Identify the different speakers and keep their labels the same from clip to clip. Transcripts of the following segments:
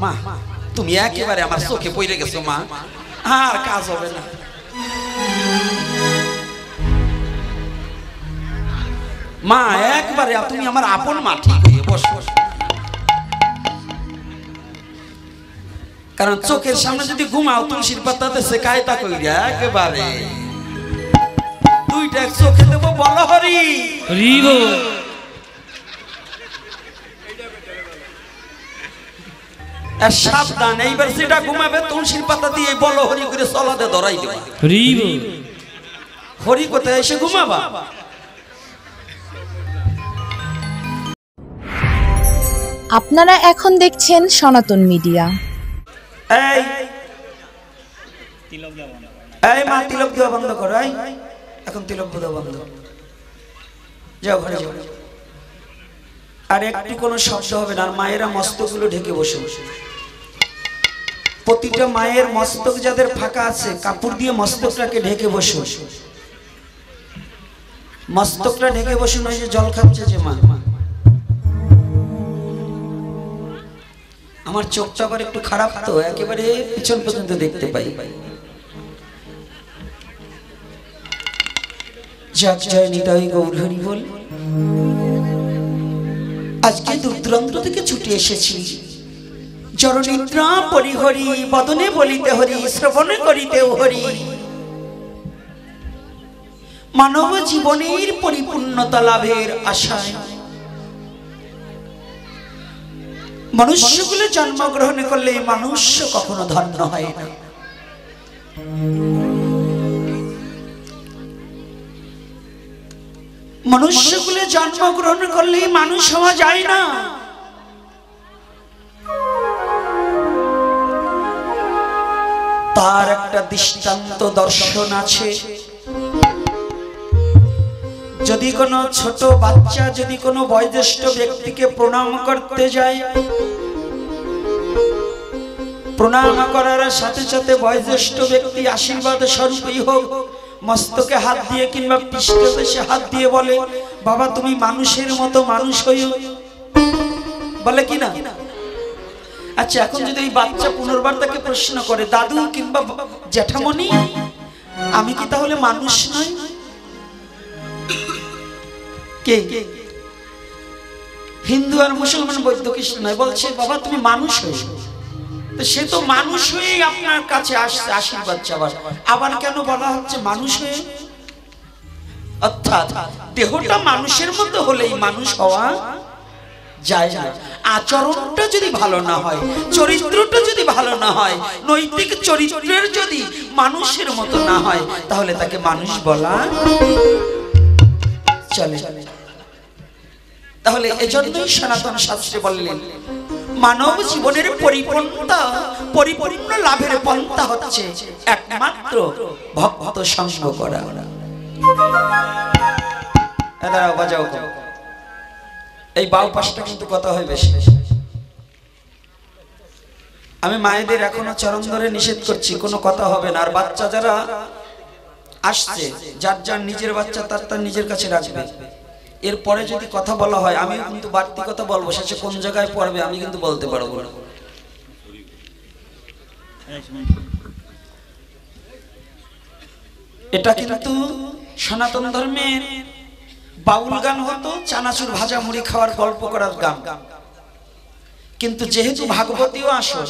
Speaker 1: মা তুমি একেবারে আমার চোখে পড়ে গেছো মা, আর কাজ হবে না। মা একবারে তুমি আমার আপন মা, ঠিক হয়ে বসো। কারণ চোখের সামনে যদি ঘুমাও তুলসীর পাতাতে শেখায় তা কইরা একেবারে দুইটা চোখে দেবো বলো হরি হরি বল। সাবধান, এইবার যেটা ঘুমাবে তুলসীর পাতা দিয়ে বলো হরি করে চলাতে ধরাই দেবে। হরি বল। হরি কোথায় এসে ঘুমাবা?
Speaker 2: আপনারা এখন দেখছেন সনাতন মিডিয়া।
Speaker 1: এই এই মা তিলক দেওয়া বন্ধ করো, এখন তিলক দেওয়া বন্ধ, যাও ঘরে যাও। আর একটু কোনো শব্দ হবে না। আর মায়েরা মস্তকগুলো ঢেকে বসে, প্রতিটা মায়ের মস্তক যাদের ফাঁকা আছে কাপড় দিয়ে মস্তকটাকে ঢেকে বসে, মস্তকটা ঢেকে বসে। নয় যে জল খাচ্ছে যে মা, আমার চোখটা আবার একটু খারাপ তো একেবারে পিছন পর্যন্ত দেখতে পাই। যাক জয় নিতাই গৌর হরি বল। আজকে দূর দূরান্ত থেকে ছুটে এসেছি, জরনিদ্রা পরিহরি বদনে বলিতে হরি, শ্রবণে করিতেও হরি। মানব জীবনের পরিপূর্ণতা লাভের আশায় মনুষ্যকুলে জন্মগ্রহণ করলে মানুষ কখনো ধন্য হয় না। মনুষ্যকুলে জন্মগ্রহণ করলে মানুষ হওয়া যায় না। তার একটা দৃষ্টান্ত দর্শন আছে। যদি কোনো ছোট বাচ্চা যদি কোনো বয়োজ্যেষ্ঠ ব্যক্তিকে প্রণাম করতে যায়, প্রণাম করার সাথে সাথে বয়োজ্যেষ্ঠ ব্যক্তি আশীর্বাদ স্বরূপই হোক মস্তকে হাত দিয়ে কিংবা পৃষ্ঠদেশে হাত দিয়ে বলে, বাবা তুমি মানুষের মতো মানুষ হইও, বলে কি না? আচ্ছা, এখন যদি এই বাচ্চা পুনর্বার তাকে প্রশ্ন করে, দাদু কিংবা জ্যাঠামণি আমি কি তাহলে মানুষ নই? কে হিন্দু আর মুসলমান বৌদ্ধ খ্রিস্ট নয়, বলছে বাবা তুমি মানুষ হয়ে। তো সে তো মানুষ হয়ে আপনার কাছে আসছে আশীর্বাদ চাওয়ার, আবার কেন বলা হচ্ছে মানুষ হয়ে? অর্থাৎ দেহটা মানুষের মতো হলেই মানুষ হওয়া যায় না। আচরণটা যদি ভালো না হয়, চরিত্রটা যদি ভালো না হয়, নৈতিক চরিত্রের যদি মানুষের মতো না হয়, তাহলে তাকে মানুষ বলা চলে। তাহলে এজন্যই সনাতন শাস্ত্রে বললেন মানব জীবনের পরিপূর্ণ লাভের পন্থা হচ্ছে একমাত্র ভক্ত সঙ্গ করা। বাজাও, এই বাউ পাশটা কিন্তু কথা হয় বেশি। আমি মায়েদের এখনো চরণ ধরে নিষেধ করছি, কোনো কথা হবে না। আর বাচ্চা যারা আসছে, যার যার নিজের বাচ্চা তার তার নিজের কাছে রাখবে। এরপরে যদি কথা বলা হয় আমি কিন্তু বাড়তি কথা বলবো, শেষে কোন জায়গায় পড়বে আমি কিন্তু বলতে পারবো না। এটা কিন্তু সনাতন ধর্মের বাউল গান হতো, চানাচুর ভাজা মুড়ি খাওয়ার গল্প করার গান। কিন্তু যেহেতু ভাগবতীয় আসর,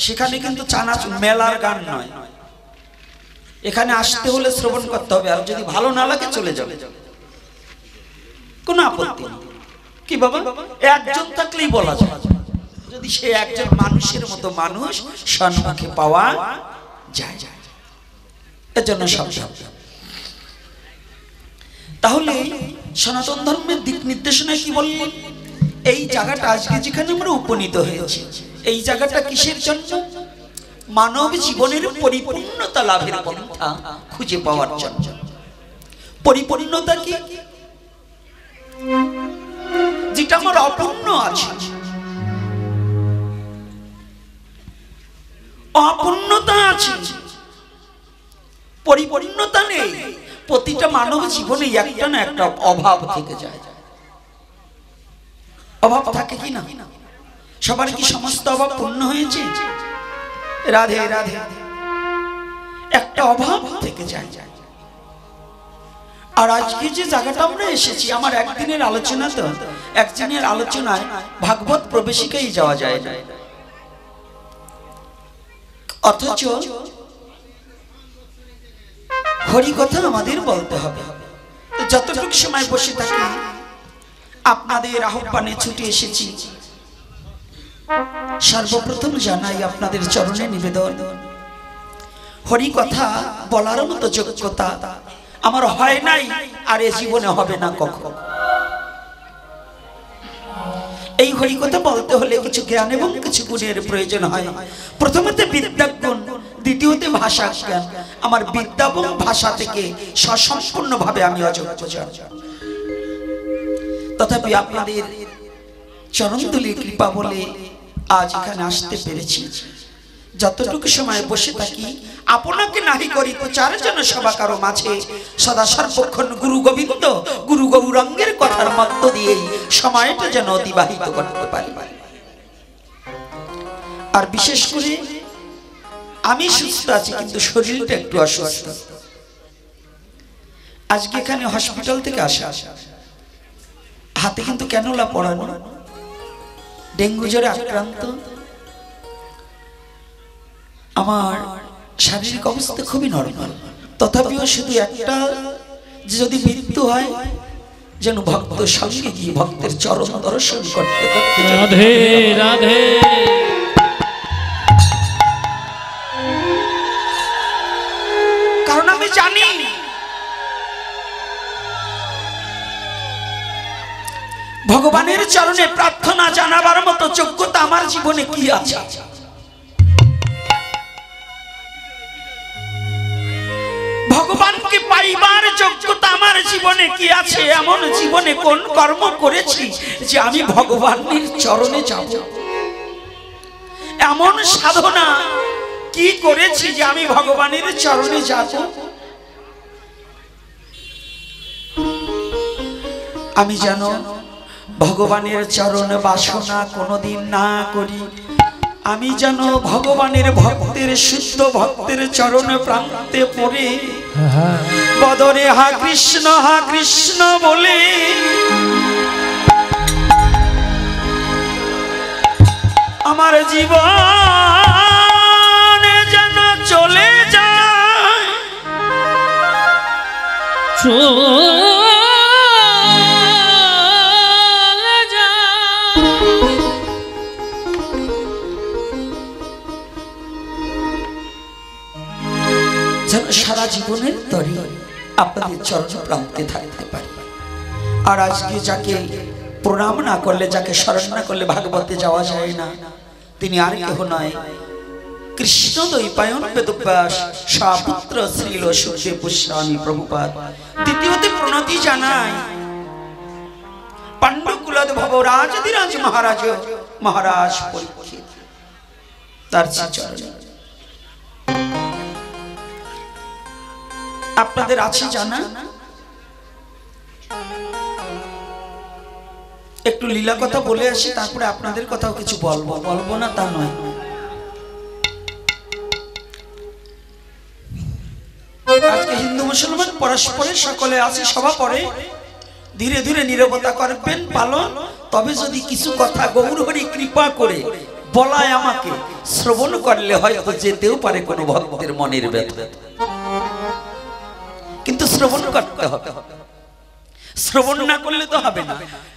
Speaker 1: সেখানে কিন্তু চানাচুর মেলার গান নয়। এখানে আসতে হলে শ্রবণ করতে হবে, আর যদি ভালো না লাগে চলে যাবে, কোনো আপত্তি নেই। কি বাবা, একজন থাকলেই বলা যায়, যদি সে একজন মানুষের মতো মানুষ সম্মুখে পাওয়া যায়। এর জন্য সব। তাহলে সনাতন ধর্মের দিক নির্দেশনায় কি বললেন? এই জায়গাটা আজকে যেখানে আমরা উপনীত হয়েছি, এই জায়গাটা কিসের জন্য? মানব জীবনের পরিপূর্ণতা লাভের পন্থা খুঁজে পাওয়ার জন্য। পরিপূর্ণতা কি? যেটা আমার অপূর্ণ আছে, অপূর্ণতা আছে, পরিপূর্ণতা নেই। প্রতিটা মানব জীবনে একটা না একটা অভাব থেকে যায়। অভাব থাকে কি না? সবার কি সমস্ত অভাব পূর্ণ হয়েছে? রাধে রাধে। একটা অভাব থেকে যায়। আর আজকে যে জায়গাটা আমরা এসেছি, আমার একদিনের আলোচনা তো, একদিনের আলোচনায় ভাগবত প্রবেশিকাই যাওয়া যায় না, অথচ হরি কথা আমাদের বলতে হবে। যতটুকু সময় বসে থাকি আপনাদের আহ্বানে ছুটে এসেছি। সর্বপ্রথম জানাই আপনাদের চরণে নিবেদন, হরি কথা বলার মতো যোগ্যতা আমার হয় নাই, আর এ জীবনে হবে না কখনো। এই হরি কথা বলতে হলে কিছু জ্ঞান এবং কিছু গুণের প্রয়োজন হয়। প্রথমত বিদ্যা গুণ, দ্বিতীয়তে ভাষা জ্ঞান। আমার বিদ্যা এবং ভাষা থেকে সম্পূর্ণভাবে আমি অযোগ্য। তথাপি আপনাদের চরণতুলির কৃপা বলে আজ এখানে আসতে পেরেছি। যতটুকু সময় বসে থাকি আপনাকে নাহি করি প্রচার যেন সভা কারো মাঝে, সদা সর্বক্ষণ গুরু গোবিন্দ গুরু গৌরাঙ্গের কথার মধ্য দিয়েই সময়টা যেন অতিবাহিত করতে পারি। আর বিশেষ করে আমি সুস্থ আছি, কিন্তু শরীরটা একটু অসুস্থ। আজকে এখানে হসপিটাল থেকে আসা, হাতে কিন্তু ক্যানুলা পড়ানো, ডেঙ্গু জ্বরে আক্রান্ত। আমার শারীরিক অবস্থা খুবই নরমাল, তথাপিও শুধু একটা, যে যদি মৃত্যু হয় যেন ভক্ত সঙ্গে গিয়ে ভক্তের চরণ দর্শন করতে করতে।
Speaker 3: রাধে রাধে।
Speaker 1: কারণ আমি জানি ভগবানের চরণে প্রার্থনা জানাবার মতো যোগ্যতা আমার জীবনে কি আছে। ভগবানকে পাইবার যোগ্যতা আমার জীবনে কি আছে। এমন জীবনে কোন কর্ম করেছি যে আমি ভগবানের চরণে যাব? এমন সাধনা কি করেছি যে আমি ভগবানের চরণে যাব? আমি যেন ভগবানের চরণ বাসনা কোনোদিন না করি। আমি যেন ভগবানের ভক্তের শুদ্ধ ভক্তের চরণ প্রান্তে পড়ে বদরে হা কৃষ্ণ বলে আমার জীবন যেন চলে যায়। যেন সারা জীবনের তরে আপনাদের চরণ প্রান্তে থাকতে পারি। আর আজকে যাকে প্রণাম না করলে, যাকে স্মরণ না করলে ভাগবতে যাওয়া যায় না, তিনি আর কেহ নয়, কৃষ্ণ দ্বৈপায়ন বেদব্যাস সাপুত্র শ্রীল সুখদেব গোস্বামী প্রভুপাদ। দ্বিতীয়তে প্রণতি জানাই পাণ্ডুকুলদ ভব রাজাধিরাজ মহারাজ পরীক্ষিত, তার চরণে আপনাদের আছে জানা। একটু লীলা কথা বলে আসি, তারপরে আপনাদের কথাও কিছু বলবো না তা নয়। আজকে হিন্দু মুসলমান পরস্পরের সকলে আছে, সভা পরে ধীরে ধীরে নীরবতা করবেন পালন। তবে যদি কিছু কথা গৌর হরি কৃপা করে বলায় আমাকে, শ্রবণ করলে হয়তো যেতেও পারে কোনো ভক্তের মনের ব্যথা, কিন্তু শ্রবণ করতে হবে। শ্রবণ না করলে তো হবে না।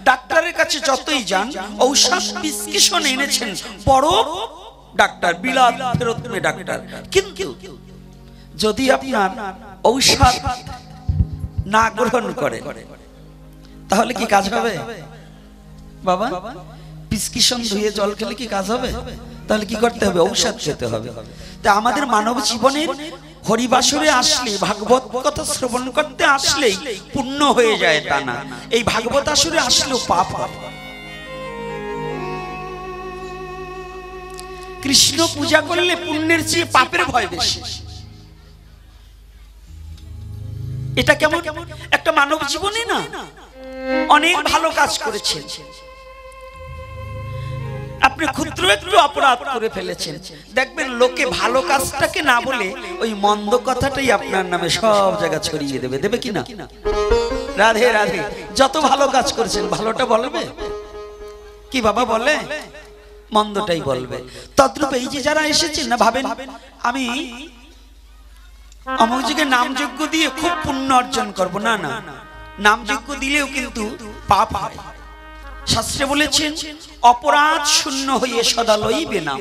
Speaker 1: ডাক্তারের কাছে যতই যান, ঔষধ প্রেসক্রিপশন এনেছেন বড় ডাক্তার, বিলাত ফেরত নেবে ডাক্তার, কিন্তু যদি আপনার ঔষধ না গ্রহণ করে তাহলে কি কাজ হবে বাবা? প্রেসক্রিপশন ধুয়ে জল খেলে কি কাজ হবে? তাহলে কি করতে হবে? ঔষধ খেতে হবে। তা আমাদের মানব জীবনের হরিবাসরে আসলে, ভাগবত কথা শ্রবণ করতে আসলেই পুণ্য হয়ে যায় তা না, এই ভাগবত আসরে আসলেও পাপ হয়। কৃষ্ণ পূজা করলে পুণ্যের চেয়ে পাপের ভয় বেশি। এটা কেমন একটা মানব জীবনে না, অনেক ভালো কাজ করেছেন আপনি ক্ষুদ্র একটু অপরাধ করে ফেলেছেন, দেখবেন লোকে ভালো কাজটাকে না বলে ওই মন্দ কথাটাই আপনার নামে সব জায়গা ছড়িয়ে দেবে, দেবে কি না? রাধে রাধে। যত ভালো কাজ করেছেন ভালোটা বলবে কি বাবা? বলে মন্দটাই বলবে। তদ্রূপ এই যে যারা এসেছেন না, ভাবেন আমি অমুক যুগে নামযজ্ঞ দিয়ে খুব পুণ্য অর্জন করব, না না, নামযজ্ঞ দিলেও কিন্তু পাপ হয়। শাস্ত্রে বলেছেন অপরাধ শূন্য হয়ে সদা লইবে না।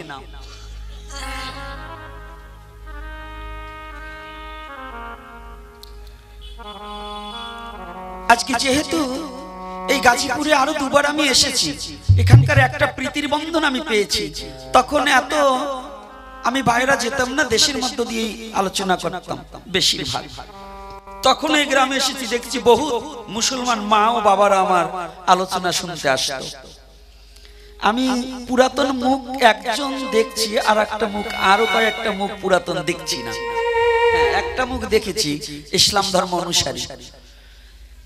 Speaker 1: আজকে যেহেতু এই গাজীপুরে আরো দুবার আমি এসেছি, এখানকার একটা প্রীতির বন্ধন আমি পেয়েছি, তখন এত আমি বাইরে যেতাম না, দেশের মধ্য দিয়ে আলোচনা করতাম বেশিরভাগ। তখন এই গ্রামে এসেছি, দেখছি বহু মুসলমান মা ও বাবারা আমার আলোচনা শুনতে আসতো। আমি পুরাতন মুখ একজন দেখছি, আর একটা মুখ, আরো কয়েকটা মুখ পুরাতন দেখছি না। একটা মুখ দেখেছি ইসলাম ধর্ম অনুসারী,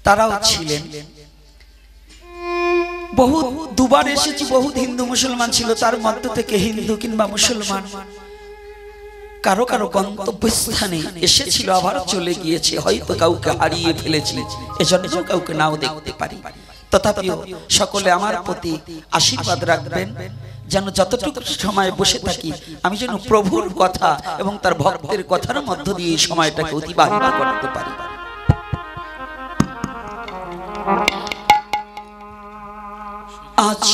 Speaker 1: তারাও ছিলেন। বহু দুবার এসেছি, বহুত হিন্দু মুসলমান ছিল, তার মধ্য থেকে হিন্দু কিংবা মুসলমান কারো কারো গন্তব্যস্থানে এসেছিল, আবার চলে গিয়েছে, হয়তো কাউকে হারিয়ে ফেলেছি, এজন্য কাউকে নাও দেখতে পারি। তথাপিও সকলে আমার প্রতি আশীর্বাদ রাখবেন, যেন যতটুকু সময় বসে থাকি আমি যেন প্রভুর কথা এবং তার ভক্তের কথার মধ্য দিয়ে এই সময়টাকে অতিবাহিত করতে পারি। আজ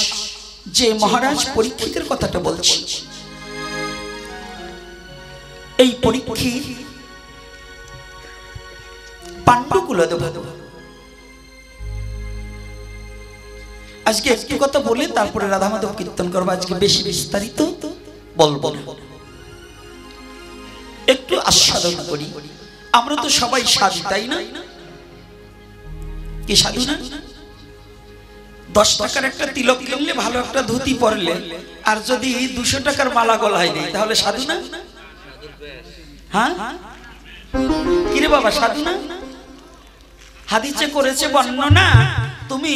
Speaker 1: যে মহারাজ পরীক্ষিতের কথাটা বলছি, এই পরীক্ষিত পাণ্ডুকুলদেব। আজকে একটু কথা বলে তারপরে রাধা মাধব কীর্তন করবো, আজকে বেশি বিস্তারিত বলবো না, একটু আস্বাদন করি। আমরা তো সবাই সাধু, তাই না? কি সাধু না? 10 টাকার একটা তিলক কিনলে, ভালো একটা ধুতি পরলে, আর যদি 200 টাকার মালা গলায় নেই, তাহলে সাধু না? হ্যাঁ কিরে বাবা, সাধু না? হাদিসে করেছে বর্ণনা, তুমি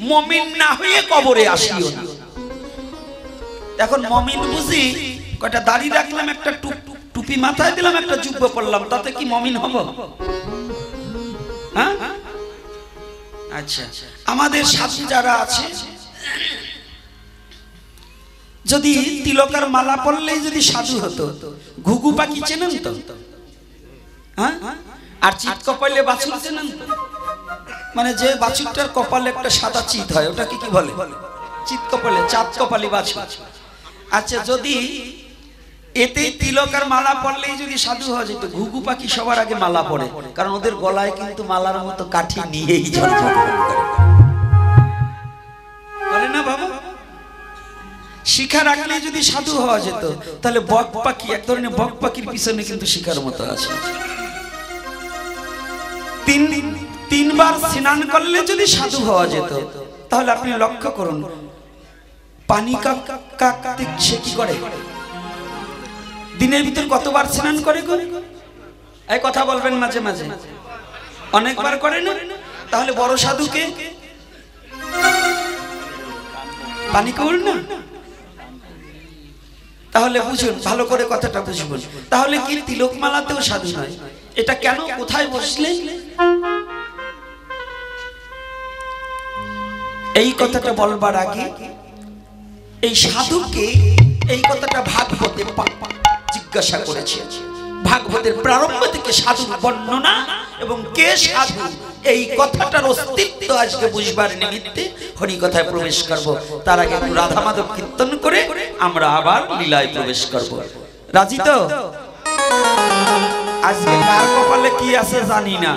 Speaker 1: মুমিন না হয়ে কবরে আসিও না। এখন মুমিন বুঝি কয়টা দাড়ি রাখলাম, একটা টুপি মাথায় দিলাম, একটা জুব্বা পরলাম, তাতে কি মুমিন হব? হ্যাঁ আচ্ছা, আমাদের সাথী যারা আছে, যদি তিলকার মালা পরলেই যদি সাধু হতো, ঘুঘু পাখি চেনেন তো? হ্যাঁ, আর চিত কপালে বাছুর চেনেন তো? মানে যে বাছুরটার কপালে একটা সাদা চিত হয়, ওটাকে কি বলে? চিত কপালে, চাঁদ কপালি বাছুর। আচ্ছা, যদি এতে তিলকার মালা পরলেই যদি সাধু হওয়া যেত, ঘুঘু পাখি সবার আগে মালা পরে, কারণ ওদের গলায় কিন্তু মালার মতো কাঠি নিয়েই জন্মগ্রহণ করে না বাবা? শিখা রাখলে যদি সাধু হওয়া যেত, তাহলে বক পাখি, এক ধরনের বক পাখির পিছনে কিন্তু শিখার মতো আছে। 3 বার স্নান করলে যদি সাধু হওয়া যেত, তাহলে আপনি লক্ষ্য করুন, পানি কাকতে সে কি করে? দিনের ভিতর কতবার স্নান করে? এই কথা বলবেন মাঝে মাঝে, অনেকবার করে না? তাহলে বড় সাধুকে পানি কর না? তাহলে বুঝুন, ভালো করে কথাটা বুঝবেন। তাহলে কি তিলকমালাতেও সাধু নয়? এটা কেন, কোথায় বসলে? এই কথাটা বলবার আগে এই সাধুকে এই কথাটা ভাগবতে জিজ্ঞাসা করেছে। ভাগবতের প্রারম্ভ থেকে সাধুর বর্ণনা এবং কে সাধু, এই কথাটার অস্তিত্ব আজকে বুঝবার নিমিত্তে হরি কথায় প্রবেশ করব। তার আগে একটু রাধা মাধব কীর্তন করে আমরা আবার লীলায় প্রবেশ করব। রাজি তো? আজকে কার কপালে কি আছে জানি না,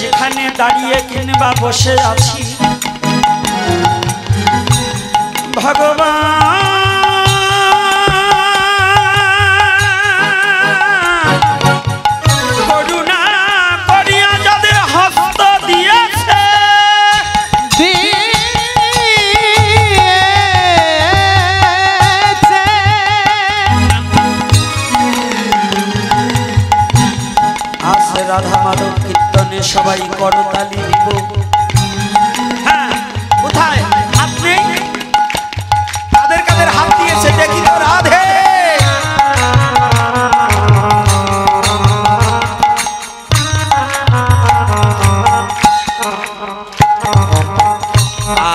Speaker 1: যেখানে দাঁড়িয়ে কিংবা বসে আছি, ভগবান করুণা করিয়া যাদের হস্ত দিয়েছে, আজ রাধা মাধব কীর্তনে সবাই করতালি দিব। হ্যাঁ, কোথায় হাত নেই? কাদের কাদের হাত দিয়েছে দেখি তো। রাধে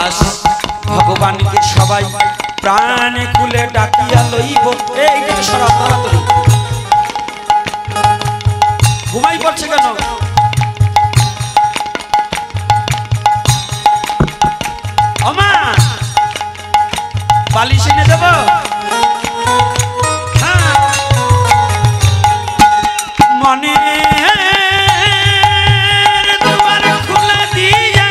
Speaker 1: আজ ভগবানকে সবাই প্রাণে খুলে ডাকিয়া লইব। এই দিকে সরাও তাড়াতাড়ি। ঘুমাই পড়ছে কেন? ওমা বালিশ এনে দেব? হ্যাঁ, মনে দুয়ার খুলে দিয়ে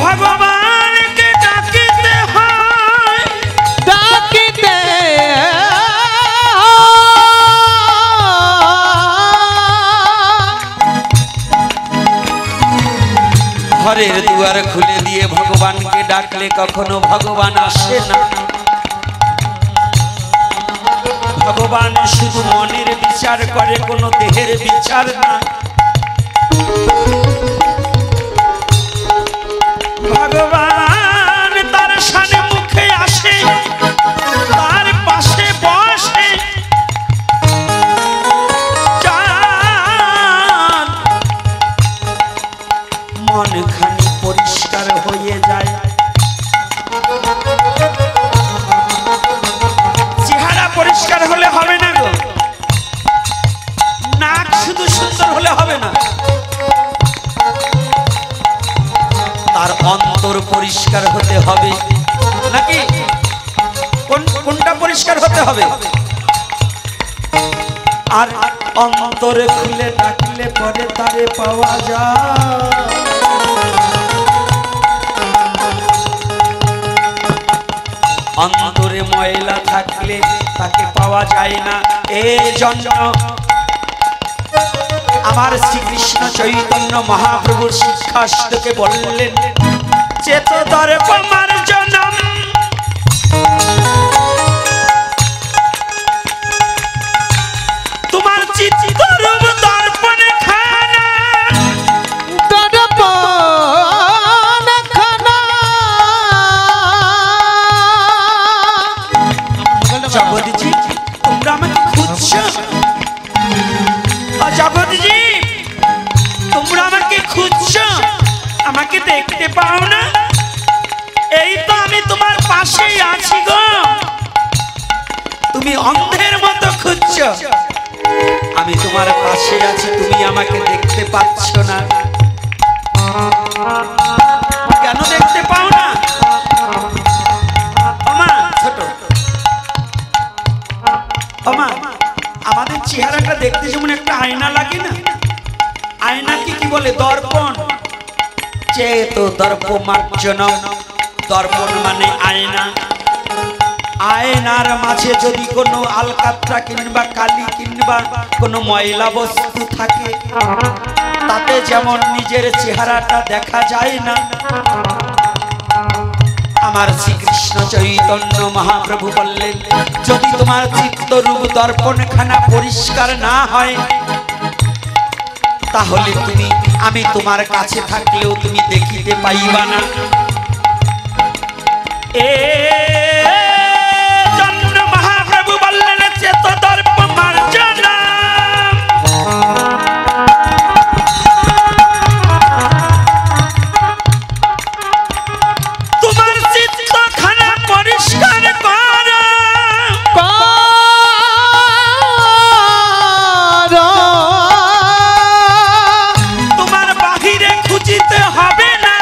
Speaker 1: ভগবানকে ডাকিতে হয়,
Speaker 3: ডাকিতে
Speaker 1: ঘরের দুয়ার খুলে দিয়ে ভগবানকে ডাকলে কখনো ভগবান আসে না। ভগবান শুধু মনের বিচার করে, কোনো দেহের বিচার না। ভগবান তার সামনে মুখে আসে, তার পাশে বসে, মনখানি পরিষ্কার হয়ে যায়। চেহারা পরিষ্কার হলে হবে না গো, নাক শুধু সুন্দর হলে হবে না, তার অন্তর পরিষ্কার হতে হবে। নাকি কোনটা পরিষ্কার হতে হবে? আর অন্তরে খুলে ডাকলে পরে তারে পাওয়া যায়। অন্তরে ময়লা থাকলে তাকে পাওয়া যায় না। এই জন্য আমার শ্রীকৃষ্ণ চৈতন্য মহাপ্রভুর শিক্ষাষ্টকে বললেন, চেত দর্পমার জনম তোমার চিত্তরূপ দর্পণে খানা,
Speaker 3: দর্পণ খানা
Speaker 1: জগৎজি তোমরা আমাকে খুঁজছো? জগৎজি তোমরা আমাকে খুঁজছো, আমাকে দেখতে পাও না? এই তো আমি তোমার পাশেই আছি গো। তুমি অন্ধের মতো খুঁজছো, আমি তোমার পাশে আছি, তুমি আমাকে দেখতে পাচ্ছ না। কেন দেখতে পাও না? ওমা ছোট, ওমা আমাদের চেহারাটা দেখতে যেমন একটা আয়না লাগে না? আয়নাকে কি বলে? দর্পণ। চেত দর্পমার্জনম, দর্পণ মানে আয়না। আয়নার মাঝে যদি কোনো আলকাত্রা কিংবা কালি কিংবা কোনো ময়লা বস্তু থাকে, তাতে যেমন নিজের চেহারাটা দেখা যায় না, আমার শ্রীকৃষ্ণ চৈতন্য মহাপ্রভু বললেন, যদি তোমার চিত্তরূপ দর্পণখানা পরিষ্কার না হয়, তাহলে তুমি, আমি তোমার কাছে থাকলেও তুমি দেখিতে পাইবা না। এ জন্য মহাপ্রভু বললেন, চেত দর্প মার্জনা, তোমার চিত্তখানা পরিষ্কার করো। তোমার বাহিরে খুঁজিতে হবে না,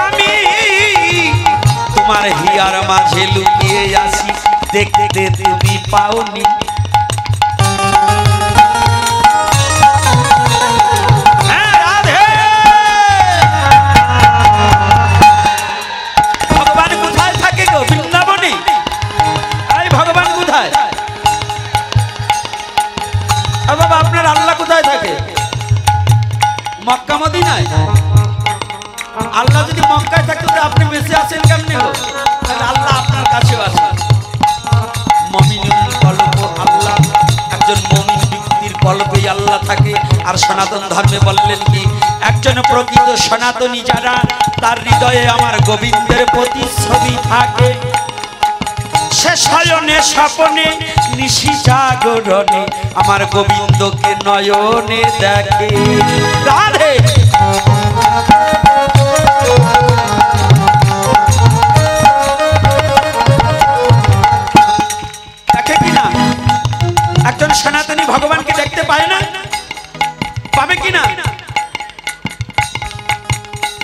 Speaker 1: আমি তোমার হিয়ার মাঝে লুকিয়ে আসি, দেখতে তুমি পাওনি। ভগবান কোথায় থাকে গো? বৃন্দাবনে? এই ভগবান কোথায়? বাবা আপনার আল্লাহ কোথায় থাকে? মক্কা মদিনায়? আল্লাহ যদি মক্কায় থাকতো তো আপনি বেঁচে আছেন কেমনে গো? তাহলে আল্লাহ আপনার কাছেও আছেন। মমিনুল আর সনাতন ধর্মে বললেন কি, একজন প্রকৃত সনাতনী যারা, তার হৃদয়ে আমার গোবিন্দের প্রতিচ্ছবি থাকে। সে শয়নে স্বপনে নিশি জাগরণে আমার গোবিন্দকে নয়নে দেখে। রাধে দেখে কিনা? একজন সনাতনী ভগবানকে দেখতে পায় না? পাবে কিনা?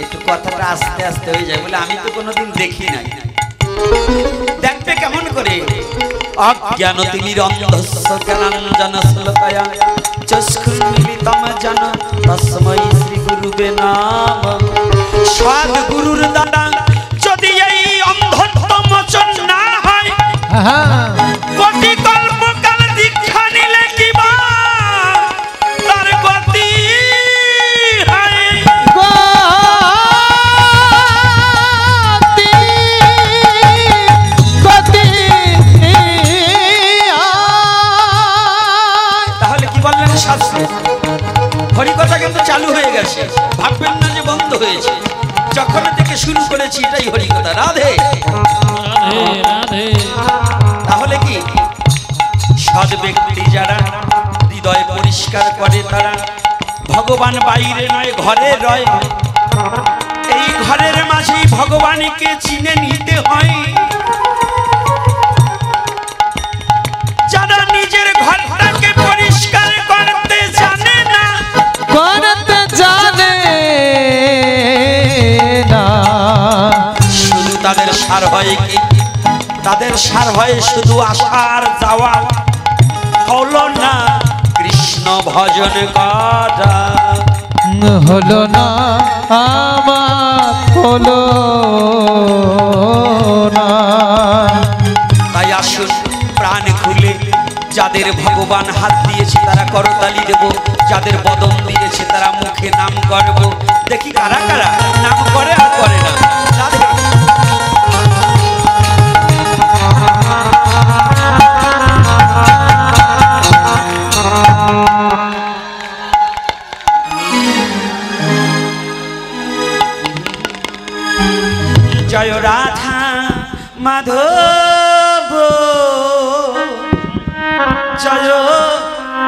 Speaker 1: একটু কথাটা আস্তে আস্তে হয়ে যায় বলে আমি তো কোনোদিন দেখি নাই। দেখবে কেমন করে? অজ্ঞান তিমিরন্ধস্য জ্ঞানাঞ্জন শ্লোকয়া চক্ষুর্মিলিতম যেন তস্मै শ্রী গুরুবে নমঃ। সদ্গুরুর দ্বারা যদি এই অন্ধত্ব মোচন না হয়, কোটি কল্পকাল দীক্ষা নিলে কি বা তার গতি হয়? তাহলে কি বললেন শাস্ত্র? হরিকথা কিন্তু চালু হয়ে গেছে, ভাববেন না যে বন্ধ হয়েছে। যখন থেকে শুরু করেছি এটাই হরিকথা। রাধে রাধে। তাহলে কি সৎ ব্যক্তি যারা হৃদয় পরিষ্কার করে, তারা ভগবান বাইরে নয় ঘরে রয়। এই ঘরের মাঝেই ভগবানকে চিনে নিতে হয়। যারা নিজের ঘরটাকে পরিষ্কার করতে জানে না, শুধু তাদের সার হয় কি? তাদের সার হয় শুধু আসার যাওয়া, হলো না কৃষ্ণ ভজন করা।
Speaker 3: হলো না আমার, হলো না।
Speaker 1: তাই আসুন প্রাণ খুলে, যাদের ভগবান হাত দিয়েছে তারা করতালি দেব, যাদের বদন দিয়েছে তারা মুখে নাম করব। দেখি কারা কারা নাম করে আর করে না। রাধে জয় রাধা মাধব, জয়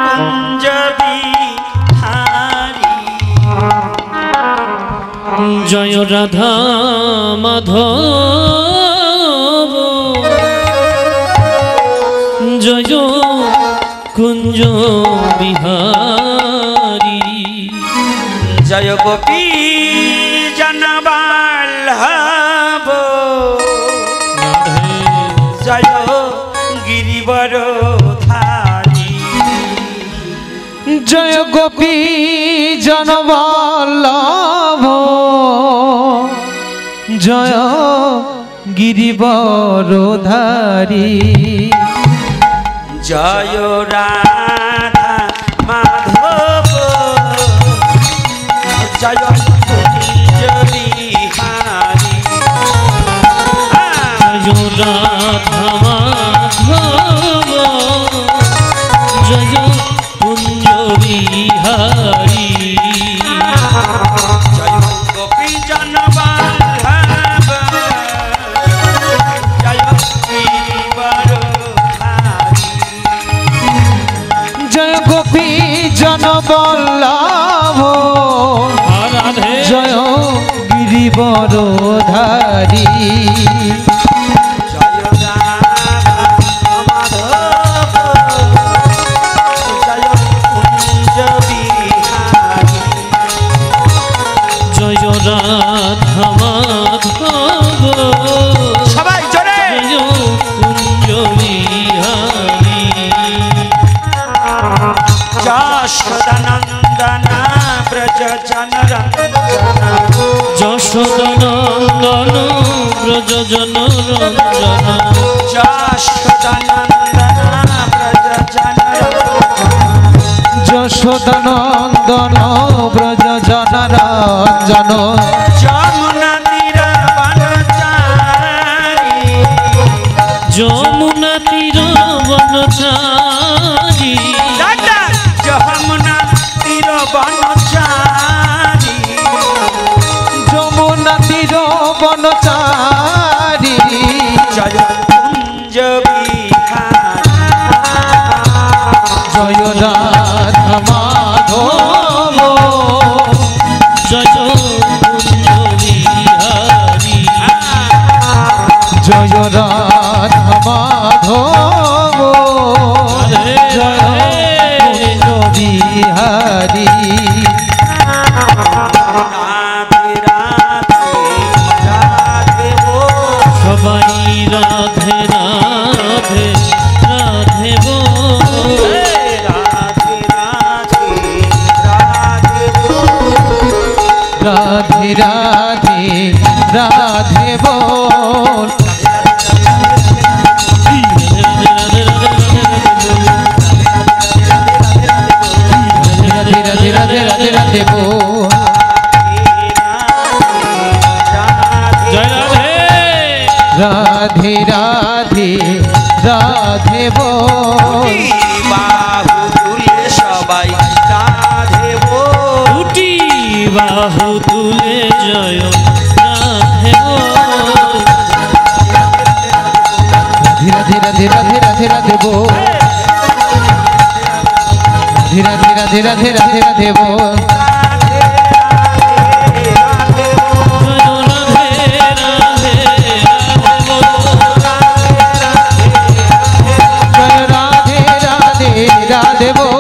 Speaker 1: কুঞ্জ বিহারী।
Speaker 4: জয় রাধা মাধব, জয় কুঞ্জ বিহারী।
Speaker 1: জয় গোপী জনবল্লভ, জয় গিরিবরধারী।
Speaker 3: জয় গোপী জনবল্লভ, জয় গিরিবরধারী।
Speaker 1: জয় রাধা মাধব, জয় কুঞ্জ বিহারী।
Speaker 4: জয় রাধা মাধব, জয় কুঞ্জ বিহারী।
Speaker 1: জয় গোপী জনবল্লভ, জয় গিরিবরধারী।
Speaker 3: জয় গোপী জনবল্লভ,
Speaker 4: রাধে
Speaker 3: জয় গিরিবরধারী।
Speaker 1: জয় রাধা মাধব, জয় কুঞ্জ বিহারী।
Speaker 4: জয় রাধা মাধব,
Speaker 1: সবাই জোরে।
Speaker 4: জয় কুঞ্জ বিহারী।
Speaker 1: যশোদানন্দন ব্রজ জনরঞ্জন,
Speaker 4: যশোদানন্দন ব্রজ জনরঞ্জন।
Speaker 1: যশোদানন্দন ব্রজ জনরঞ্জন,
Speaker 3: যশোদানন্দন ব্রজ জনরঞ্জন।
Speaker 1: যমুনা তীর বনচারী,
Speaker 4: যমুনা তীর বনচারী।
Speaker 1: যমুনা তীর
Speaker 3: রাধে রাধে রাধে বল
Speaker 1: বাহু তুলে সবাই রাধে বল।
Speaker 4: দুটি বাহু তুলে জয় রাধে বল।
Speaker 3: রাধে রাধে রাধে রাধে রাধে বল রাধে রাধে রাধে রাধে রাধে বল রাধে বল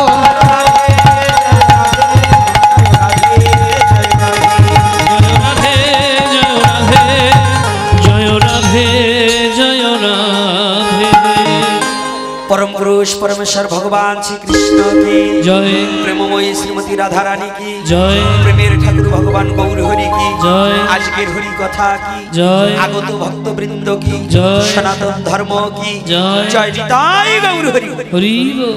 Speaker 1: परम पुरुष परमेश्वर भगवान श्री कृष्ण की
Speaker 4: जय।
Speaker 1: प्रेममयी श्रीमती राधा रानी की
Speaker 4: जय।
Speaker 1: प्रेमेर ठाकुर भगवान गौर हरि की
Speaker 4: जय।
Speaker 1: आजकेर हरि कथा की
Speaker 4: जय।
Speaker 1: आगत भक्त वृंद की
Speaker 4: जय।
Speaker 1: सनातन धर्म की
Speaker 4: जय।
Speaker 1: जय निताय गौर हरि।
Speaker 4: हरि बोल।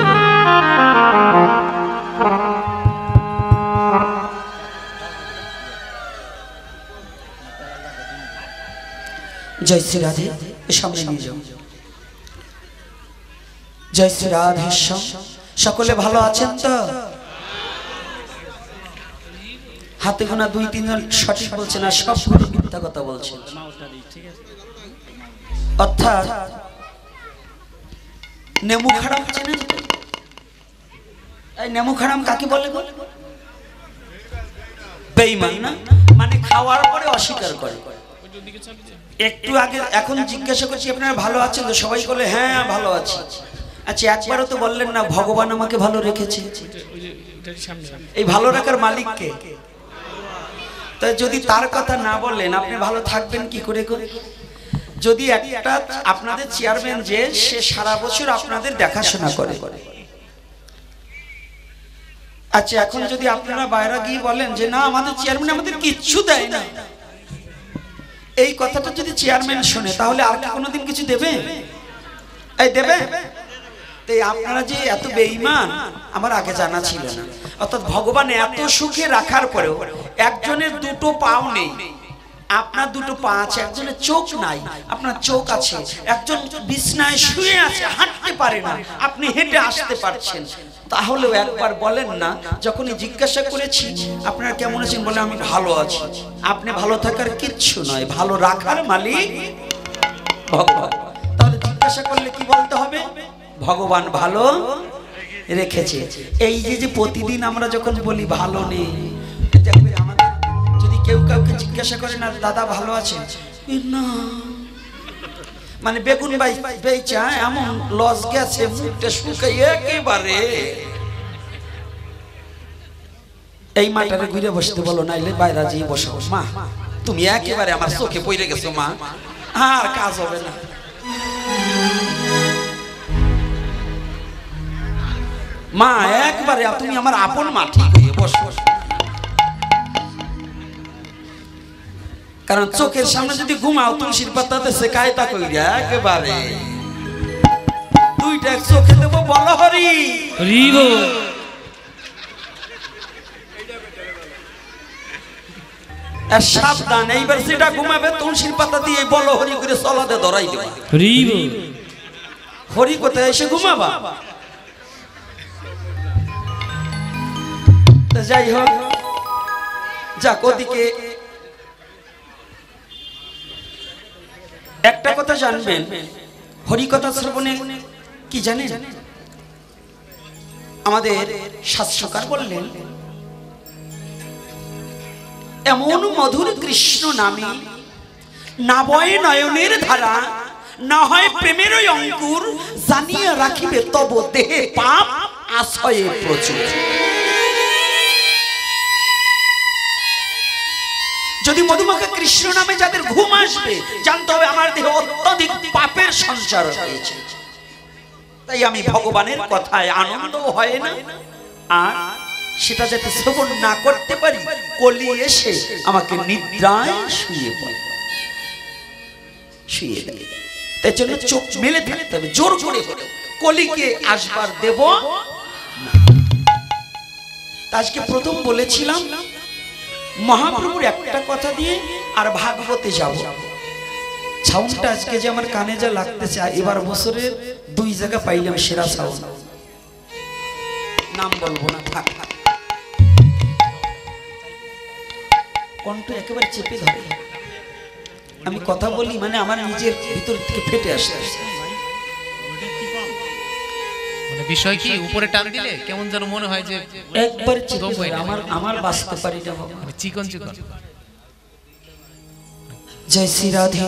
Speaker 1: जय श्री राधे सामने নিয়ে যাও। जय श्री राधेश्याम। सकले भालो आছেন তো? হাতে গোনা 2-3 জন সঠিক বলছে না, সবগুলো মিথ্যা কথা বলছে। অর্থাৎ নেমু খারাম চেনেন তো? এই নেমু খারাম কাকে বলে গো? বেঈমান না, মানে খাওয়ার পরে অস্বীকার করে। একটু আগে এখন জিজ্ঞাসা করছি আপনারা ভালো আছেন তো? সবাই বলে হ্যাঁ ভালো আছি। আচ্ছা একবারও তো বললেন না ভগবান আমাকে ভালো রেখেছে। এই ভালো রাখার মালিক কে? তাই যদি তার কথা না বললেন আপনি ভালো থাকবেন কি করে? যদি একটা আপনাদের চেয়ারম্যান যে সে সারা বছর আপনাদের দেখাশোনা করে, আচ্ছা এখন যদি আপনারা বাইরে গিয়ে বলেন যে না আমাদের চেয়ারম্যান আমাদের কিচ্ছু দেয় না, এই কথাটা যদি চেয়ারম্যান শুনে তাহলে আর কি কোনোদিন কিছু দেবে? এই দেবে? তাই আপনারা যে এত বেঈমান আমার আগে জানা ছিল না। অর্থাৎ ভগবান এত সুখে রাখার পরেও একজনের দুটো পাও নেই, আপনার দুটো পা আছে, একজনের চোখ নাই, আপনার চোখ আছে, একজন বিছনায় শুয়ে আছে হাঁটতে পারে না, আপনি হেঁটে আসতে পারছেন। তাহলেও একবার বলেন না যখনই জিজ্ঞাসা করেছি আপনারা কেমন আছেন, বলে আমি ভালো আছি। আপনি ভালো থাকার কিচ্ছু নয়, ভালো রাখার মালিক ভগবান। তাহলে জিজ্ঞাসা করলে কি বলতে হবে? ভগবান ভালো রেখেছে। এই যে প্রতিদিন আমরা যখন বলি ভালো নেই, আমাদের যদি কেউ কাউকে জিজ্ঞাসা করে না দাদা ভালো আছেন না, মানে বেগুন বেচা এমন লস গেছে মুখটা শুকাই একেবারে। এই মাটারে ঘুরে বসতে বলো, নাইলে বাইরে যেয়ে বসো। মা তুমি একেবারে আমার চোখে পড়ে গেছো মা, আর কাজ হবে না। মা একবারে তুমি আমার আপন মা, ঠিক হয়ে বসো। কারণ চোখের সামনে যদি ঘুমাও তুলসীর পাতাতে শেখায় তা কইরা একেবারে দুইটা চোখে দেবো বলো হরি
Speaker 4: হরি বল।
Speaker 1: সাবধান, এইবার যেটা ঘুমাবে তুলসীর পাতা দিয়ে বলো হরি করে চলাতে ধরাই দেবা।
Speaker 4: হরি বল।
Speaker 1: হরি কোথায় এসে ঘুমাবা? যাই হোক, যাক ওদিকে একটা কথা জানবেন, হরিকথা শ্রবণে কি জানেন? আমাদের শাস্ত্রকার বললেন এমন মধুর কৃষ্ণ নামে না বয়ে নয়নের ধারা, না হয় প্রেমের অঙ্কুর, জানিয়ে রাখিবে তব দেহে পাপ আশ্রয়ে প্রচুর। যদি মধুমাখা কৃষ্ণ নামে যাদের ঘুম আসবে জানতে হবে আমার দেহে অত্যধিক পাপের সঞ্চার হয়েছে। তাই আমি ভগবানের কথায় আনন্দ হয় না, আর সেটা যাতে শ্রবণ না করতে পারি কলি এসে আমাকে নিদ্রায় শুয়ে পড়ে, শুয়ে দেয়। তাই জন্য চোখ মেলে থাকতে হবে, জোর করে কলিকে আসবার দেব না। আজকে প্রথম বলেছিলাম মহাপ্রভুর একটা কথা দিয়ে আর ভাগবতে যাব। সাউন্ডটা আজকে যে আমার কানে যা লাগতেছে, এবার বছরের 2 জায়গা পাইলাম সেরা সাউন্ড। নাম বলবো না, থাক থাক। কণ্ঠ একেবারে চেপে ধরে, আমি কথা বলি মানে আমার নিজের ভিতর থেকে ফেটে আসে।
Speaker 3: মানে বিষয় কি উপরে টান দিলে কেমন যেন মনে হয় যে
Speaker 1: একবারে চেপে ধরে, আমার বাঁচতে পারি না বাবা।
Speaker 3: চিকন চিকন।
Speaker 1: জয় শ্রী রাধে,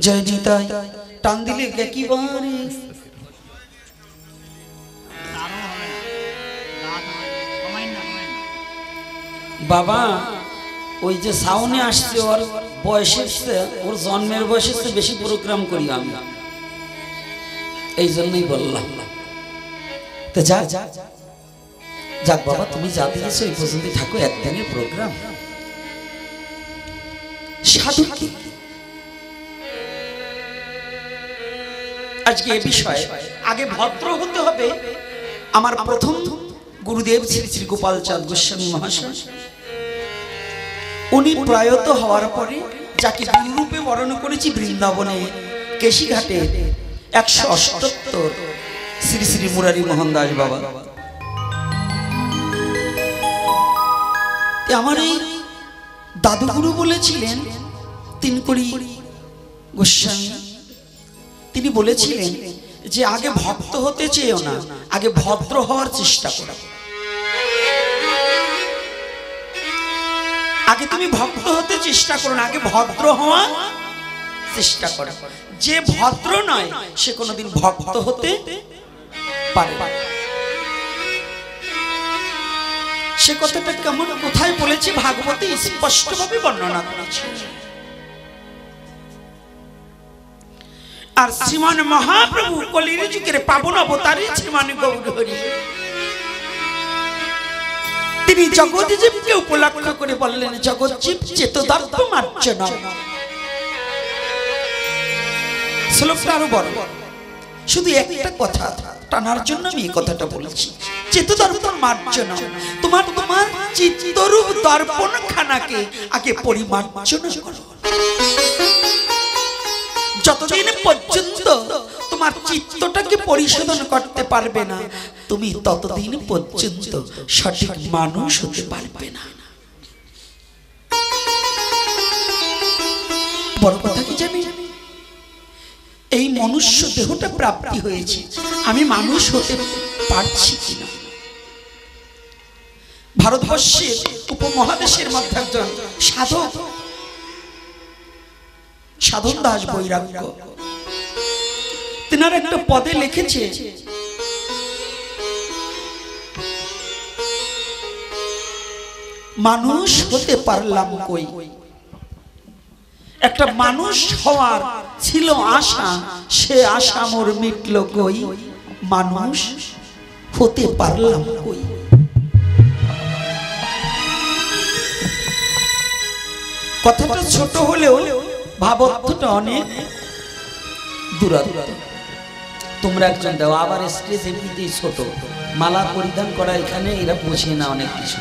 Speaker 1: জয় নিতাই। টান দিলে একেবারে বাবা। ওই যে সাউনে আসছে, ওর বয়সের ওর জন্মের বয়সের বেশি প্রোগ্রাম করি আমি, এই জন্যই বললাম। তো যাক বাবা, তুমি যা দিয়েছো এই পর্যন্ত থাকো, একদিনের প্রোগ্রাম। সাধু কি আজকে এ বিষয়ে আগে ভদ্র হতে হবে। আমার প্রথম গুরুদেব শ্রী শ্রী গোপাল চাঁদ গোস্বামী মহাশয়, উনি প্রয়াত হওয়ার পরে যাকে গুরুরূপে বরণ করেছি বৃন্দাবনে কেশিঘাটে 178 শ্রী শ্রী মুরারি মোহন দাস বাবা। আমার এই দাদুগুরু বলেছিলেন তিনকড়ি গোস্বামী, তিনি বলেছিলেন যে আগে ভক্ত হতে চেয়েও না, আগে ভদ্র হওয়ার চেষ্টা করো। আগে তুমি ভক্ত হতে চেষ্টা করো না, আগে ভদ্র হওয়া চেষ্টা করো। যে ভদ্র নয় সে কোনোদিন ভক্ত হতে পারে। সে কথাটা কেমন কোথায় বলেছে ভাগবতে স্পষ্টভাবে বর্ণনা করেছে। আর শ্রীমান মহাপ্রভু কলির যুগের পাবন অবতারী শ্রীমান গৌর হরি, তিনি জগৎজীবকে উপলক্ষ করে বললেন, জগৎজীব চেতদার্থ মার্জনা। শ্লোকটা আরো বড়, শুধু একটা কথা টানার জন্য আমি এই কথাটা বলেছি। চেতদর্পণ মার্জনা, তোমার চিত্তরূপ দর্পণ খানাকে আগে পরিমার্জনা করো। যতদিন পর্যন্ত তোমার চিত্তটাকে পরিশোধন করতে পারবে না, তুমি ততদিন পর্যন্ত সঠিক মানুষ হতে পারবে না। বড় কথা কি জানি, এই মনুষ্য দেহটা প্রাপ্তি হয়েছে, আমি মানুষ হতে পারছি কিনা। ভারতবর্ষের উপমহাদেশের মধ্যে একজন সাধক, সাধন দাস বৈরাগ্য, তিনার একটা পদে লিখেছে, মানুষ হতে পারলাম কই। একটা মানুষ হওয়ার ছিল আশা, সে আশা মোর মিটল কই। মানুষ হতে পারলাম কই। কথাটা ছোট হলেও ভাবার্থটা অনেক দূরান্ত। তোমরা একজন দাও, আবার স্টেজ এমনিতেই ছোট, মালা পরিধান করা এখানে এরা বোঝে না অনেক কিছু।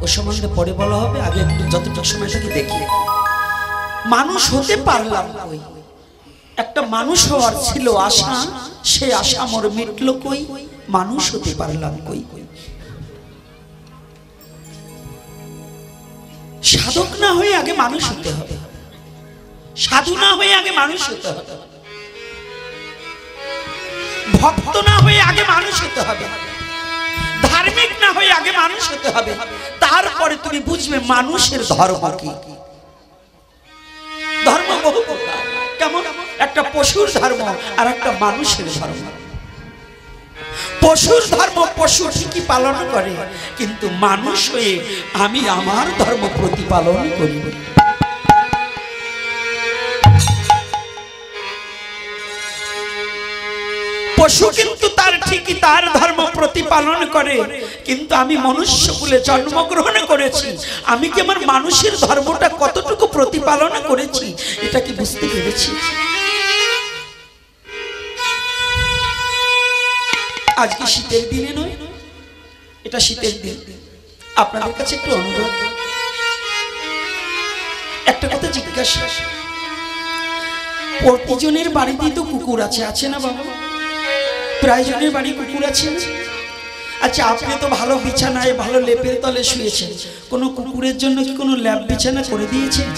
Speaker 1: ও সম্বন্ধে পরে বলা হবে, আগে একটু যতটুকু সময়টাকে দেখি। মানুষ হতে পারলাম কই। একটা মানুষ হওয়ার ছিল আশা, সে আশা মোর মিটল কই। মানুষ হতে পারলাম কই। সাধক না হয়ে আগে মানুষ হতে হবে, সাধু না হয়ে আগে মানুষ হতে হবে, ভক্ত না হয়ে আগে মানুষ হতে হবে, ধার্মিক না হয়ে আগে মানুষ হতে হবে। তারপরে তুমি বুঝবে মানুষের ধর্ম কি। ধর্ম বহু প্রকার, কেমন একটা পশুর ধর্ম আর একটা মানুষের ধর্ম। পশুর ধর্ম পশু ঠিকই পালন করে, কিন্তু মানুষ হয়ে আমি আমার ধর্ম প্রতিপালন করি। পশু কিন্তু তার ঠিকই তার ধর্ম প্রতিপালন করে, কিন্তু আমি মনুষ্যকুলে জন্মগ্রহণ করেছি, আমি কি আমার মানুষের ধর্মটা কতটুকু প্রতিপালন করেছি এটা কি বুঝতে পেরেছি? আজকে শীতের দিনে নয়, এটা শীতের দিন। আপনাদের কাছে একটু অনুরোধ, একটা কথা জিজ্ঞাসা, প্রতিজনের বাড়িতেই তো কুকুর আছে, আছে না বাবা? প্রায় জনের বাড়ি কুকুর আছে। আচ্ছা, আপনি তো ভালো বিছানায় ভালো লেপের তলে শুয়েছেন, কোনো কুকুরের জন্য কি কোনো ল্যাপ বিছানা করে দিয়েছেন?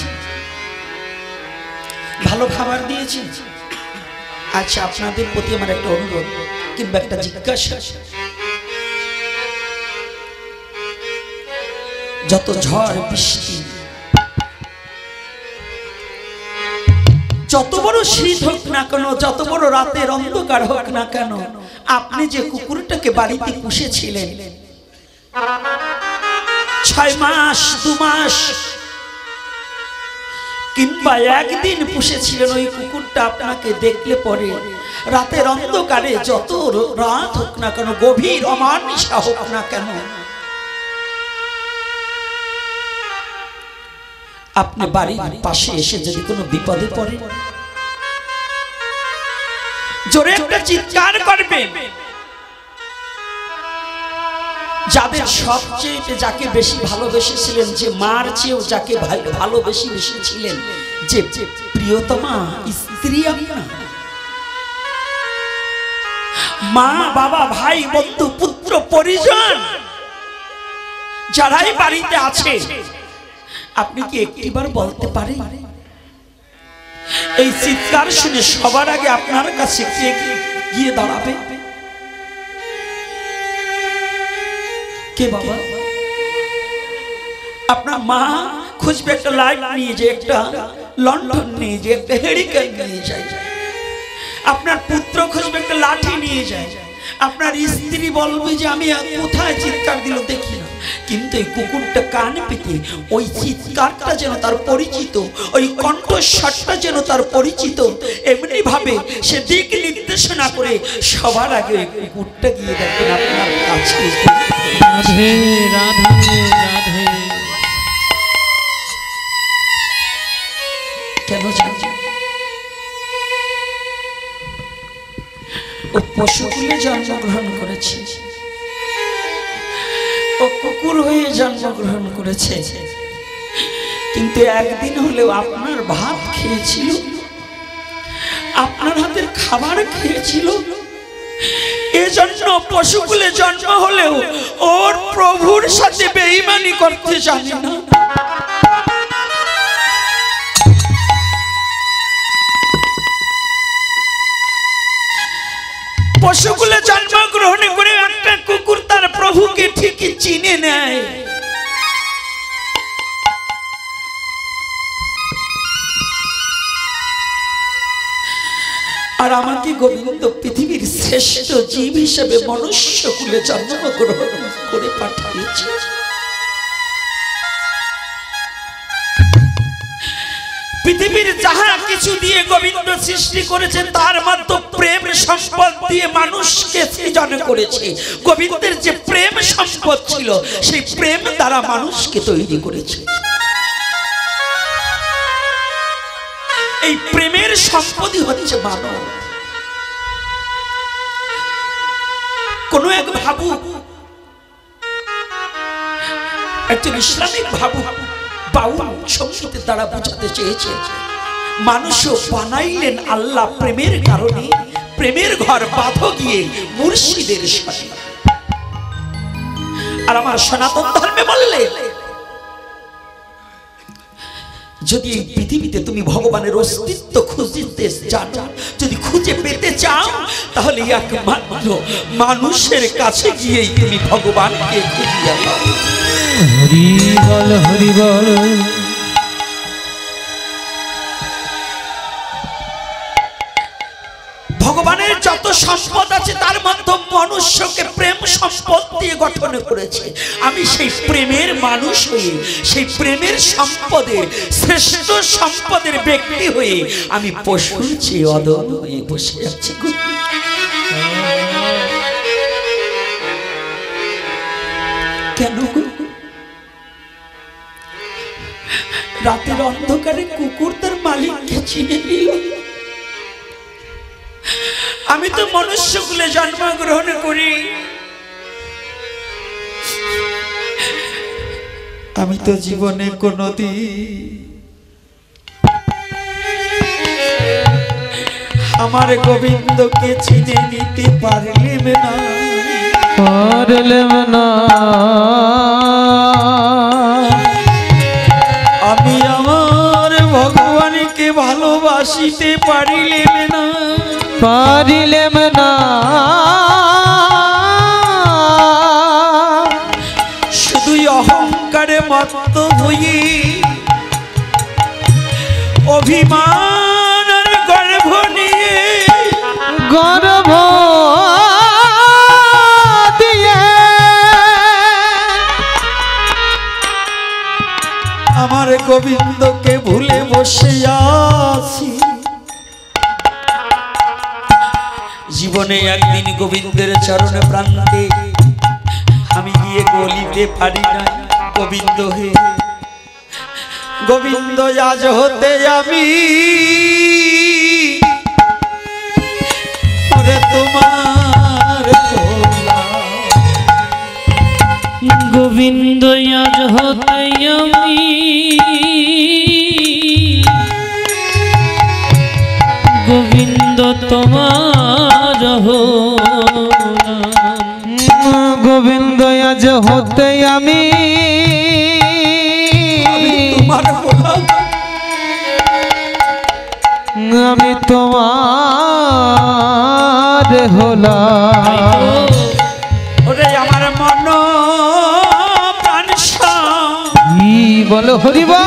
Speaker 1: ভালো খাবার দিয়েছেন? আচ্ছা, আপনাদের প্রতি আমার একটা অনুরোধ কিংবা একটা জিজ্ঞাসা, যত ঝড় বৃষ্টি, যত বড় শীত হোক না কেন, যত বড় রাতের অন্ধকার হোক না কেন, আপনি যে কুকুরটাকে বাড়িতে পুষেছিলেন 6 মাস 2 মাস কিংবা একদিন পুষেছিলেন, ওই কুকুরটা আপনাকে দেখলে পরে রাতের অন্ধকারে যত রাত হোক না কেন, গভীর অমানিসা হোক না কেন, আপনি বাড়ির পাশে এসে যদি কোনো বিপদে পড়ে জোরে একটা চিৎকার করবেন। যাদের সবচেয়ে যাকে বেশি ভালোবেসেছিলেন, যে মার চেয়েও যাকে ভালোবেসেছিলেন, যে প্রিয়তমা স্ত্রী আপনার, মা বাবা ভাই বন্ধু পুত্র পরিজন যারাই বাড়িতে আছে, আপনি কি একটিবার বলতে পারেন? এই চিৎকার শুনে সবার আগে আপনার কাছে কে গিয়ে দাঁড়াবে? কে বাবা? আপনার মা খুঁজবে একটা লাইট নিয়ে, যে একটা লন্ঠন নিয়ে, যে একটা হেরিকেন নিয়ে যায়। আপনার পুত্র খুঁজবে একটা লাঠি নিয়ে যায়। আপনার স্ত্রী বলবে যে আমি কোথায় চিৎকার দিল দেখি না, কিন্তু এই কুকুরটা কান পেতে ওই চিৎকারটা যেন তার পরিচিত, ওই কণ্ঠস্বরটা যেন তার পরিচিত, এমনি ভাবে সে দিক নির্দেশনা করে সবার আগে কুকুরটা গিয়ে দেখেন আপনার কাছে।
Speaker 4: রাধে রাধে রাধে।
Speaker 1: কেন জানেন? ও পশুকুলে জন্মগ্রহণ করেছে, ও কুকুর হয়ে জন্মগ্রহণ করেছে, কিন্তু একদিন হলেও আপনার ভাত খেয়েছিল, আপনার হাতের খাবার খেয়েছিল। এজন্য পশুকুলে জন্ম হলেও ওর প্রভুর সাথে বেঈমানি করতে জানে না। পশুকুলে জন্মগ্রহণ করে একটা কুকুর তার প্রভুকে ঠিকই চিনে নেয়। আর আমাকে গোবিন্দ পৃথিবীর শ্রেষ্ঠ জীব হিসেবে মনুষ্যকুলে জন্মগ্রহণ করে পাঠিয়েছে। পৃথিবীর যাহা কিছু দিয়ে গোবিন্দ সৃষ্টি করেছেন তার মধ্যে প্রেম সম্পদ দিয়ে মানুষকে সৃজন করেছে। গোবিন্দের যে প্রেম সম্পদ ছিল সেই প্রেম দ্বারা মানুষকে তৈরি করেছে। এই প্রেমের সম্পদই হচ্ছে মানব। কোন এক ভাবুক, একজন ইসলামিক ভাবুক বাউল সংস্কৃতির দ্বারা বোঝাতে চেয়েছে, মানুষও বানাইলেন আল্লাহ প্রেমের কারণে, প্রেমের ঘর বাঁধ গিয়ে মুর্শিদের সাথে। আর আমার সনাতন ধর্মে বললেন, যদি এই পৃথিবীতে তুমি ভগবানের অস্তিত্ব খুঁজতে জানো, যদি খুঁজে পেতে চাও, তাহলে একমাত্র মানুষের কাছে গিয়েই তুমি ভগবানকে খুঁজিয়া পাও।
Speaker 4: হরি বল হরি বল।
Speaker 1: ভগবানের যত সম্পদ আছে তার মধ্যে মনুষ্যকে প্রেম সম্পদ দিয়ে গঠন করেছে। আমি সেই প্রেমের মানুষ হয়ে, সেই প্রেমের সম্পদের শ্রেষ্ঠ সম্পদের ব্যক্তি হয়ে আমি পশুর চেয়ে অদম হয়ে বসে আছি। অন্ধকারে কুকুর তার মালিককে চিনে নিল। আমি তো মনুষ্যকুলে জন্মগ্রহণ করি, আমি তো জীবনে কোনোদিন আমার গোবিন্দকে চিনে নিতে পারলেম না। আমি আমার ভগবানকে ভালোবাসিতে পারিলেম না। শুধুই অহংকারে মত্ত হয়ে অভিমান আর গর্ব নিয়ে আমার গোবিন্দকে ভুলে বসে আছি। জীবনে একদিন গোবিন্দের চরণে প্রান্তে আমি গিয়ে বলিতে পারি না, গোবিন্দ হে গোবিন্দ, আজ হতে আমি তোমার
Speaker 4: গোবিন্দ আজ হতে আমি গোবিন্দ তোমার গোবিন্দ আজ হতে আমি আমি তোমার হলাম।
Speaker 1: ওরে আমার মন প্রাণ
Speaker 4: বলো হরিবা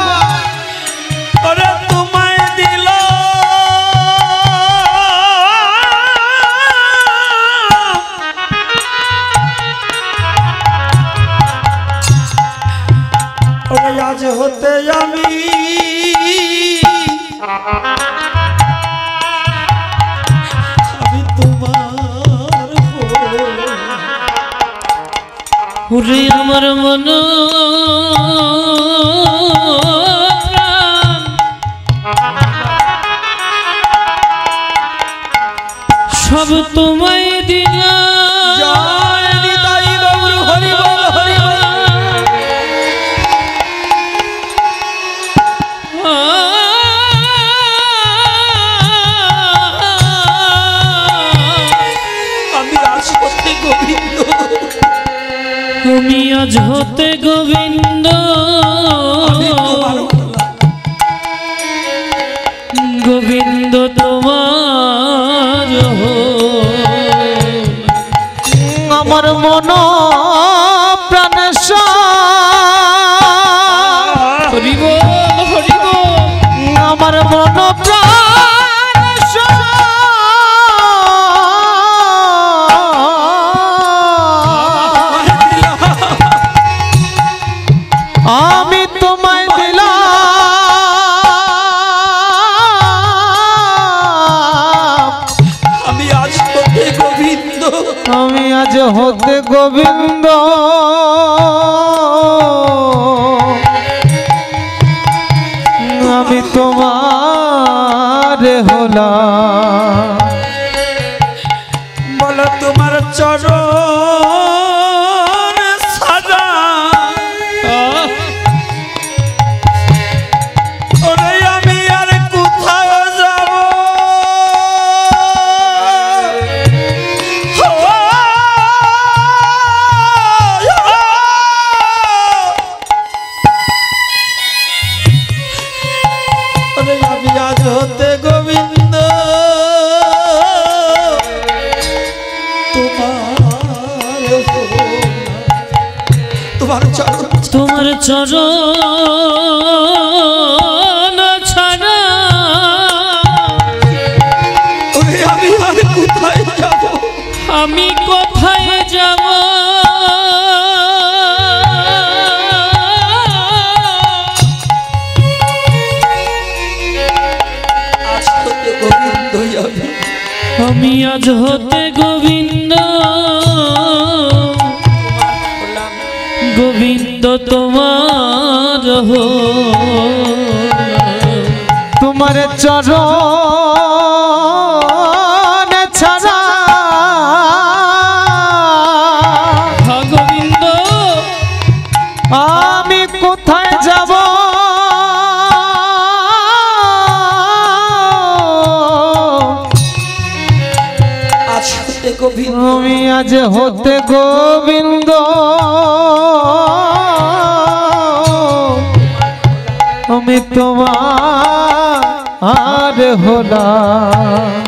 Speaker 1: ওরে তোমায় দিল ওরে আজ হতে আমি
Speaker 4: ওরে আমার মন সব তোমায় দিলাম।
Speaker 1: জয় নিতাই গৌর হরি বল হরি বল। আমি আজ হতে গোবিন্দ,
Speaker 4: আমি আজ হতে গোবিন্দ গোবিন্দ তোমার আমার মন প্রাণ হরিব হরিব আমার মন প্রাণ আমি তোমায় দিলাম।
Speaker 1: আমি আজ হতে গোবিন্দ,
Speaker 4: আমি আজ হতে গোবিন্দ আমি তোমার হলাম।
Speaker 1: বলো তোমার চরণ সাজা ওরে আমি আর কোথায় যাব। ওরে আমি আজ হতে গোবিন্দ তোমার চরণ
Speaker 4: তোমার চরণ ছাড়া
Speaker 1: ওরে আমি আর কোথায় যাব।
Speaker 4: আমি কোথায় যাব।
Speaker 1: আজ হতে গোবিন্দ
Speaker 4: আমি আজ হতে গোবিন্দ গোবিন্দ তোমার তোমার চরণ ছাড়া গোবিন্দ আমি কোথায় যাব
Speaker 1: আজ হতে গোবিন্দ
Speaker 4: আমি আজ হতে গোবিন্দ আমি তোমার হলাম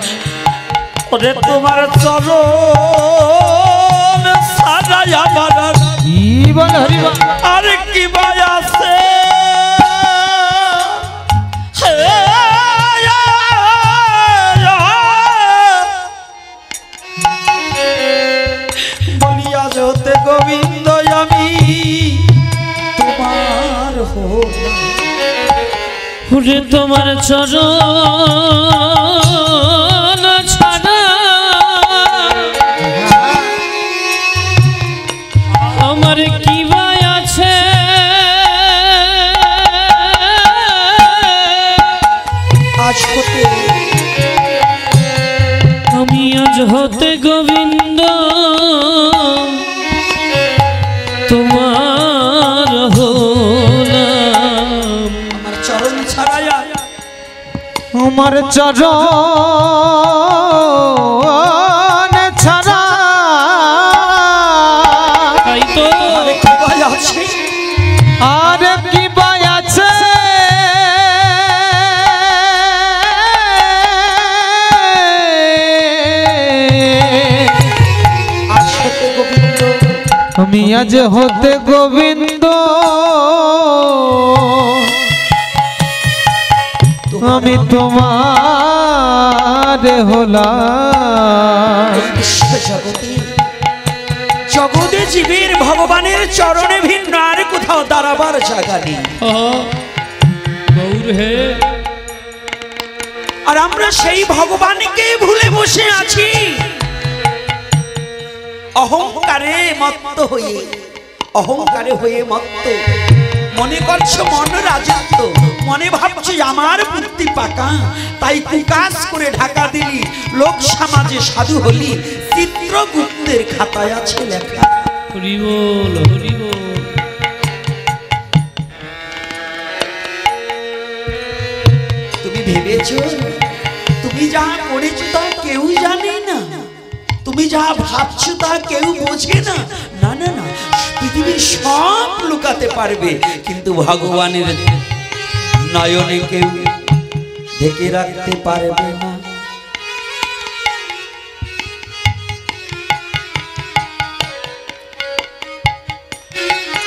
Speaker 1: ওরে তোমার চরণ সারাই আমার
Speaker 4: কি বল হরিবা
Speaker 1: আর কি ভাই আছে বলিয়া হতে গোবিন্দ আমি তোমার হলাম
Speaker 4: ওরে তোমার চরণ ছাড়া আমার কি ভাই আছে
Speaker 1: আজ হতে
Speaker 4: আমি আজ হতে গোবিন্দ তোমার হলাম
Speaker 1: আমার চরণ ছাড়াই
Speaker 4: আমার চরণ ছাড়া তাই তো
Speaker 1: আরে কি ভাই আছে
Speaker 4: আর কি ভাই আছে
Speaker 1: আজ হতে গোবিন্দ
Speaker 4: আমি আজ হতে গোবিন্দ আমি তোমার হলাম
Speaker 1: জগতে জীবের ভগবানের চরণে ভিন্ন আর কোথাও দাঁড়াবার জায়গা নেই
Speaker 4: গৌর হে
Speaker 1: আর আমরা সেই ভগবানকে ভুলে বসে আছি অহংকারে মত্ত হয়ে মত্ত মনে করছো মন রাজত্ব মনে ভাবছো আমার বুদ্ধি পাকা তাই কুকাশ করে ঢাকা দিলি লোক সমাজে সাধু হলি চিত্রগুপ্তের খাতায় আছে লেখা
Speaker 4: হরি বল হরি বল
Speaker 1: তুমি ভেবেছো তুমি যা করেছো তা কেউ জানে না তুমি যা ভাবছো তা কেউ বোঝে না না না না পৃথিবীর সব লুকাতে পারবে কিন্তু ভগবানের নয়নে কেউ ঢেকে রাখতে পারবে না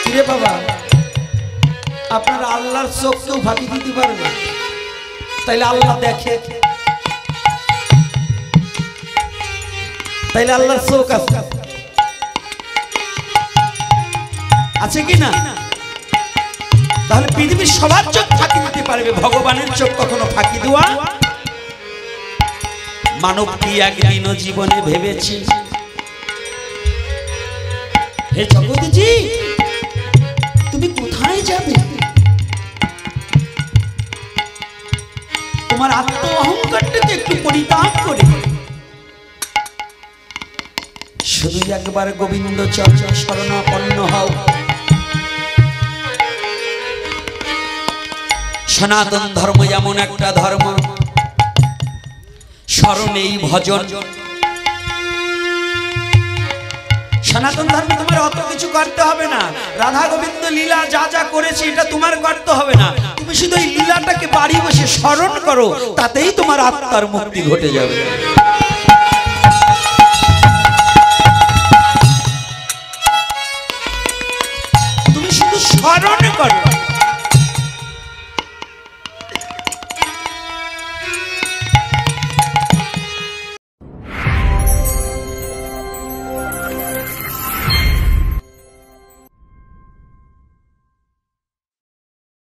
Speaker 1: কিরে বাবা আপনার আল্লাহর চোখ কেউ ফাঁকি দিতে পারে না তাইলে আল্লাহ দেখে তাইলে আল্লাহর চোখ আছে কি না তাহলে পৃথিবীর সবার চোখ ফাঁকি দিতে পারবে ভগবানের চোখ কখনো ফাঁকি দেওয়া মানব কি একদিনও জীবনে ভেবেছি হে জগৎজি তুমি কোথায় যাবে তোমার আত্ম অহংকারটাকে একটু পরিত্যাগ করে শুধু একবার গোবিন্দ চরণ শরণাপন্ন হও সনাতন ধর্ম এমন একটা ধর্ম স্মরণেই ভজন সনাতন ধর্মে তোমার অত কিছু করতে হবে না রাধা গোবিন্দ লীলা যা যা করেছে এটা তোমার করতে হবে না তুমি শুধু এই লীলাটাকে বাড়ি বসে স্মরণ করো তাতেই তোমার আত্মার মুক্তি ঘটে যাবে